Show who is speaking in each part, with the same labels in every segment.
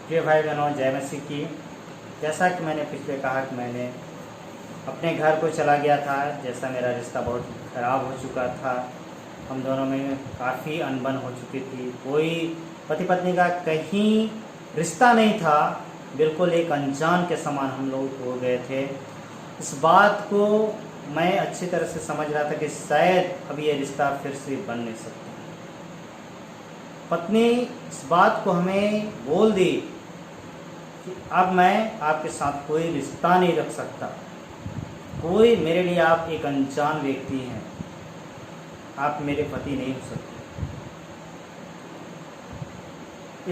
Speaker 1: प्रिय भाई बहनों, जय मसीह की। जैसा कि मैंने पिछले कहा कि मैंने अपने घर को चला गया था, जैसा मेरा रिश्ता बहुत ख़राब हो चुका था, हम दोनों में काफ़ी अनबन हो चुकी थी, कोई पति पत्नी का कहीं रिश्ता नहीं था, बिल्कुल एक अनजान के समान हम लोग हो गए थे। इस बात को मैं अच्छी तरह से समझ रहा था कि शायद अब ये रिश्ता फिर से बन नहीं सकता। पत्नी इस बात को हमें बोल दी कि अब मैं आपके साथ कोई रिश्ता नहीं रख सकता, कोई मेरे लिए आप एक अनजान व्यक्ति हैं, आप मेरे पति नहीं हो सकते।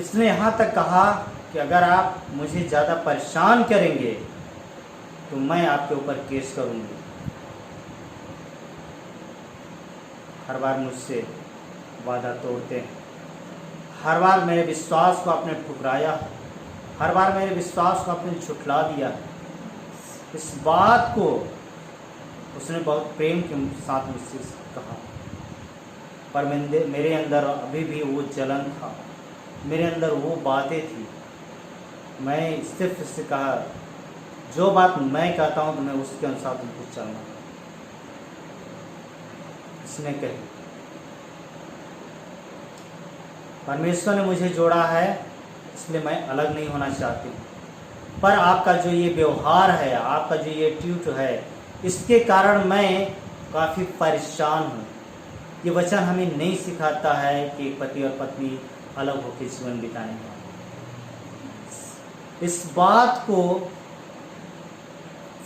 Speaker 1: इसने यहाँ तक कहा कि अगर आप मुझे ज़्यादा परेशान करेंगे तो मैं आपके ऊपर केस करूँगी। हर बार मुझसे वादा तोड़ते हैं, हर बार मेरे विश्वास को आपने ठुकराया, हर बार मेरे विश्वास को आपने झुठला दिया। इस बात को उसने बहुत प्रेम के साथ मुझसे कहा, पर मेरे अंदर अभी भी वो जलन था, मेरे अंदर वो बातें थी। मैं सिर्फ इससे कहा, जो बात मैं कहता हूँ तो मैं उसके अनुसार तुमको चलना। इसने कही, परमेश्वर ने मुझे जोड़ा है, इसलिए मैं अलग नहीं होना चाहती, पर आपका जो ये व्यवहार है, आपका जो ये एटीट्यूड है, इसके कारण मैं काफ़ी परेशान हूँ। ये वचन हमें नहीं सिखाता है कि पति और पत्नी अलग होकर जीवन बिताने का। इस बात को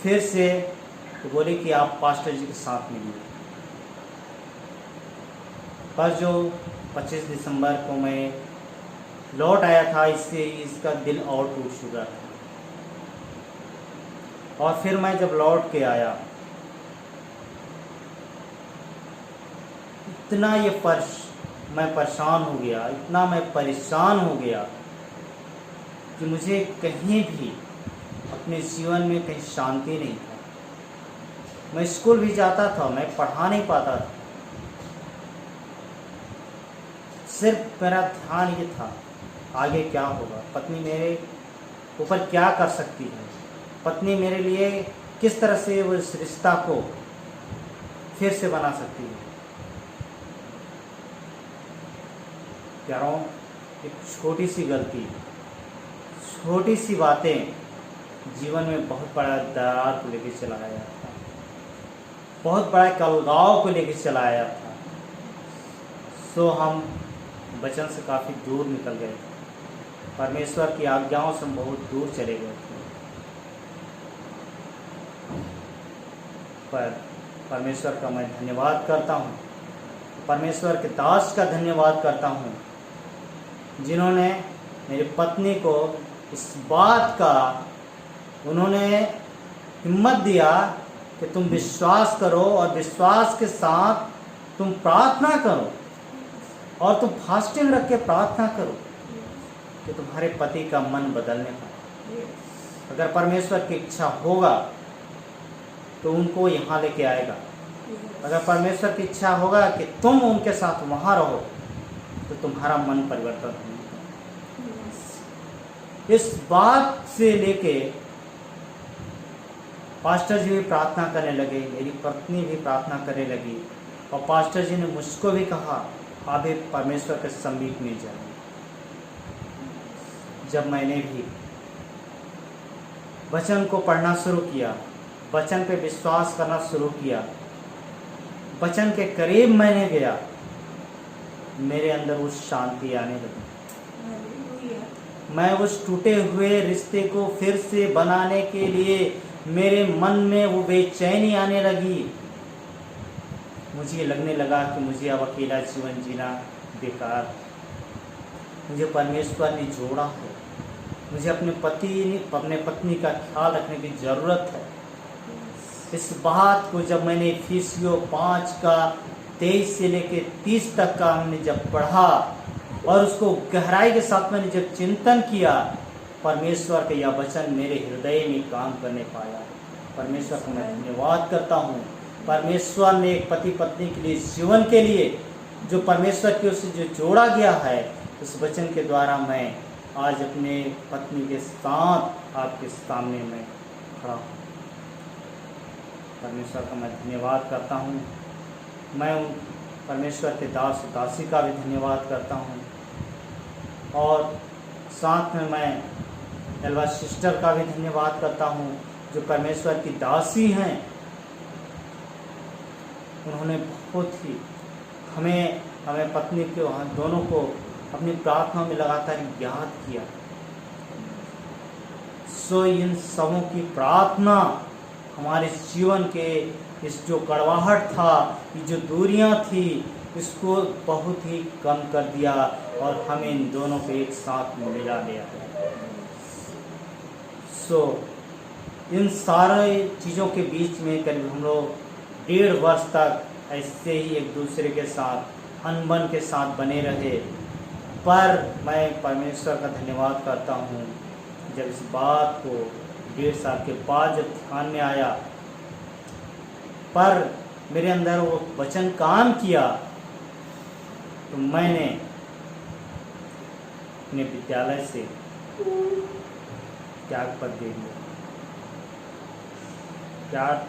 Speaker 1: फिर से तो बोले कि आप पास्टर जी के साथ मिलिए। पर जो 25 दिसंबर को मैं लौट आया था, इससे इसका दिल और टूट चुका था। और फिर मैं जब लौट के आया, इतना मैं परेशान हो गया, इतना मैं परेशान हो गया कि मुझे कहीं भी अपने जीवन में कहीं शांति नहीं था। मैं स्कूल भी जाता था, मैं पढ़ा नहीं पाता था। सिर्फ मेरा ध्यान ये था, आगे क्या होगा, पत्नी मेरे ऊपर क्या कर सकती है, पत्नी मेरे लिए किस तरह से वो इस रिश्ता को फिर से बना सकती है। प्यारों, एक छोटी सी गलती, छोटी सी बातें जीवन में बहुत बड़ा दरार को लेकर चला आया था, बहुत बड़ा कलगाव को लेकर चला आया था। सो हम वचन से काफ़ी दूर निकल गए, परमेश्वर की आज्ञाओं से हम बहुत दूर चले गए थे। पर परमेश्वर का मैं धन्यवाद करता हूँ, परमेश्वर के दास का धन्यवाद करता हूँ, जिन्होंने मेरी पत्नी को इस बात का उन्होंने हिम्मत दिया कि तुम विश्वास करो और विश्वास के साथ तुम प्रार्थना करो और तुम फास्टिंग रख के प्रार्थना करो कि तुम्हारे पति का मन बदलने पाए। अगर परमेश्वर की इच्छा होगा तो उनको यहाँ लेके आएगा। अगर परमेश्वर की इच्छा होगा कि तुम उनके साथ वहाँ रहो तो तुम्हारा मन परिवर्तन होगा। इस बात से लेके पास्टर जी भी प्रार्थना करने लगे, मेरी पत्नी भी प्रार्थना करने लगी, और पास्टर जी ने मुझको भी कहा, आप भी परमेश्वर के समीप में जाइए। जब मैंने भी वचन को पढ़ना शुरू किया, वचन पे विश्वास करना शुरू किया, वचन के करीब मैंने गया, मेरे अंदर वो शांति आने लगी। मैं उस टूटे हुए रिश्ते को फिर से बनाने के लिए मेरे मन में वो बेचैनी आने लगी। मुझे लगने लगा कि मुझे अब अकेला जीवन जीना बेकार, मुझे परमेश्वर ने जोड़ा है, मुझे अपने पत्नी का ख्याल रखने की ज़रूरत है। इस बात को जब मैंने इफिसियों 5 का 23 से लेकर 30 तक का हमने जब पढ़ा और उसको गहराई के साथ मैंने जब चिंतन किया, परमेश्वर का यह वचन मेरे हृदय में काम करने पाया। परमेश्वर को मैं धन्यवाद करता हूँ। परमेश्वर ने एक पति पत्नी के लिए, जीवन के लिए, जो परमेश्वर की ओर से जो जोड़ा गया है, इस वचन के द्वारा मैं आज अपने पत्नी के साथ आपके सामने मैं खड़ा हूँ। परमेश्वर का मैं धन्यवाद करता हूँ। मैं उन परमेश्वर के दास दासी का भी धन्यवाद करता हूँ, और साथ में मैं एल्वा सिस्टर का भी धन्यवाद करता हूँ जो परमेश्वर की दासी हैं। उन्होंने बहुत ही हमें पत्नी के दोनों को अपनी प्रार्थना में लगातार याद किया। सो इन सबों की प्रार्थना हमारे जीवन के इस जो कड़वाहट था, ये जो दूरियां थी, इसको बहुत ही कम कर दिया और हमें इन दोनों को एक साथ में मिला दिया। सो इन सारे चीज़ों के बीच में करीब हम लोग 1.5 वर्ष तक ऐसे ही एक दूसरे के साथ अनबन के साथ बने रहे। पर मैं परमेश्वर का धन्यवाद करता हूँ, जब इस बात को 1.5 साल के बाद जब ध्यान में आया, पर मेरे अंदर वो वचन काम किया, तो मैंने अपने विद्यालय से त्याग पत्र दे दिया।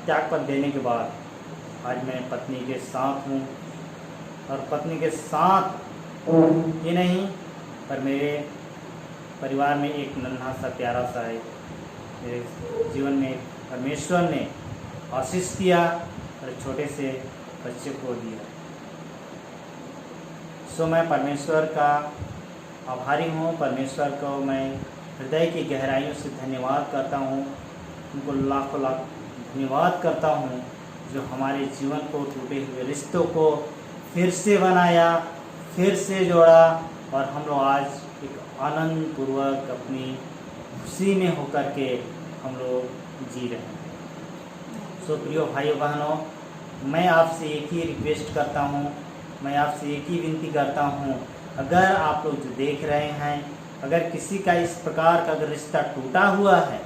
Speaker 1: त्याग पत्र देने के बाद आज मैं पत्नी के साथ हूँ, और पत्नी के साथ ही नहीं, पर मेरे परिवार में एक नन्हा सा प्यारा सा है। मेरे जीवन में परमेश्वर ने आशीष किया और छोटे से बच्चे को दिया। सो मैं परमेश्वर का आभारी हूँ। परमेश्वर को मैं हृदय की गहराइयों से धन्यवाद करता हूँ। उनको लाखों लाख धन्यवाद करता हूँ जो हमारे जीवन को, टूटे हुए रिश्तों को फिर से बनाया, फिर से जोड़ा, और हम लोग आज एक आनंद पूर्वक अपनी खुशी में होकर के हम लोग जी रहे हैं। सो प्रियो भाइयों बहनों, मैं आपसे एक ही रिक्वेस्ट करता हूँ, मैं आपसे एक ही विनती करता हूँ, अगर आप लोग जो देख रहे हैं, अगर किसी का इस प्रकार का अगर रिश्ता टूटा हुआ है,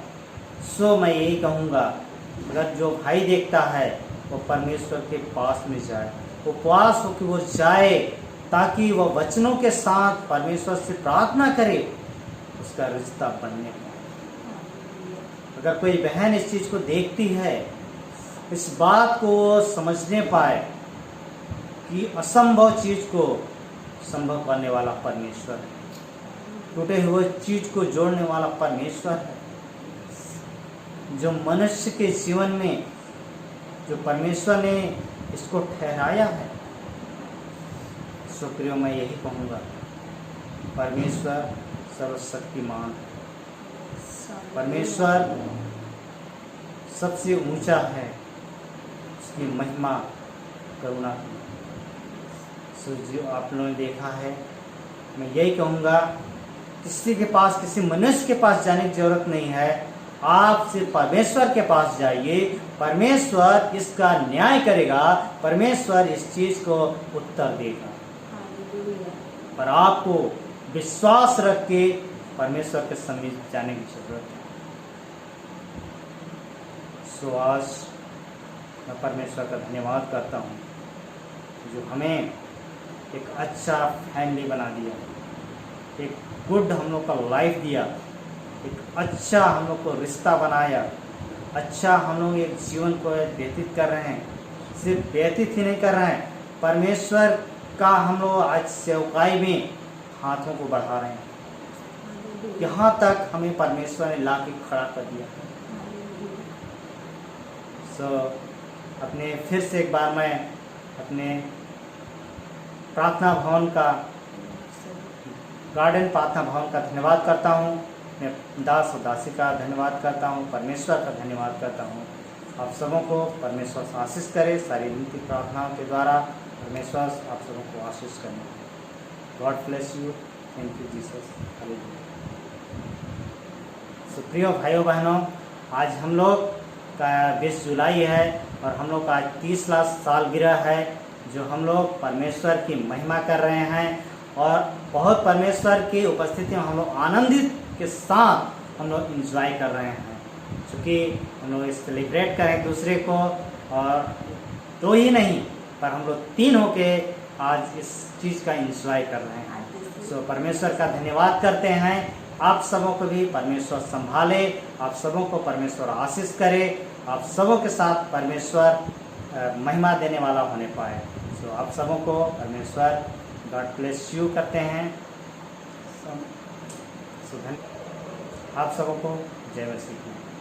Speaker 1: सो मैं यही कहूँगा, अगर जो भाई देखता है वो परमेश्वर के पास में जाए, उपवास हो कि वो जाए, ताकि वह वचनों के साथ परमेश्वर से प्रार्थना करे, उसका रिश्ता बनने पाए। अगर कोई बहन इस चीज़ को देखती है, इस बात को समझने पाए कि असंभव चीज़ को संभव करने वाला परमेश्वर है, टूटे हुए चीज़ को जोड़ने वाला परमेश्वर है, जो मनुष्य के जीवन में जो परमेश्वर ने इसको ठहराया है। सो प्रियो, मैं यही कहूँगा, परमेश्वर सर्वशक्तिमान है, परमेश्वर सबसे ऊंचा है, उसकी महिमा करुणा की। सो जो आप लोगों ने देखा है, मैं यही कहूँगा, किसी के पास, किसी मनुष्य के पास जाने की जरूरत नहीं है, आप सिर्फ परमेश्वर के पास जाइए, परमेश्वर इसका न्याय करेगा, परमेश्वर इस चीज को उत्तर देगा। पर आपको विश्वास रख के परमेश्वर के समीप जाने की जरूरत है। सो आज मैं परमेश्वर का धन्यवाद करता हूँ जो हमें एक अच्छा फैमिली बना दिया, एक गुड हम लोग का लाइफ दिया, एक अच्छा हम लोग को रिश्ता बनाया, अच्छा हम लोग एक जीवन को व्यतीत कर रहे हैं। सिर्फ व्यतीत ही नहीं कर रहे हैं, परमेश्वर का हम लोग आज सेवकाई में हाथों को बढ़ा रहे हैं। यहाँ तक हमें परमेश्वर ने ला के खड़ा कर दिया। सो अपने फिर से एक बार मैं अपने प्रार्थना भवन का, गार्डन प्रार्थना भवन का धन्यवाद करता हूँ। मैं दास और दासी का धन्यवाद करता हूँ, परमेश्वर का धन्यवाद करता हूँ। आप सबों को परमेश्वर से आशीष करे। सारी विनती प्रार्थनाओं के द्वारा परमेश्वर आप सबों को आशीष करना। God bless you. Thank you Jesus. Hallelujah. So प्रिय भाइयों बहनों, आज हम लोग का 20 जुलाई है और हम लोग का आज 30वां सालगिरह है जो हम लोग परमेश्वर की महिमा कर रहे हैं, और बहुत परमेश्वर की उपस्थिति में हम लोग आनंदित के साथ हम लोग इंजॉय कर रहे हैं, क्योंकि हम लोग सेलिब्रेट करें दूसरे को, और 2 ही नहीं पर हम लोग 3 होके आज इस चीज़ का इंजॉय कर रहे हैं। सो परमेश्वर का धन्यवाद करते हैं आप सबों को भी परमेश्वर संभाले, आप सबों को परमेश्वर आशीष करे, आप सबों के साथ परमेश्वर महिमा देने वाला होने पाए। सो आप सबों को परमेश्वर गॉड ब्लेस यू करते हैं। आप सबों को जय मसीह।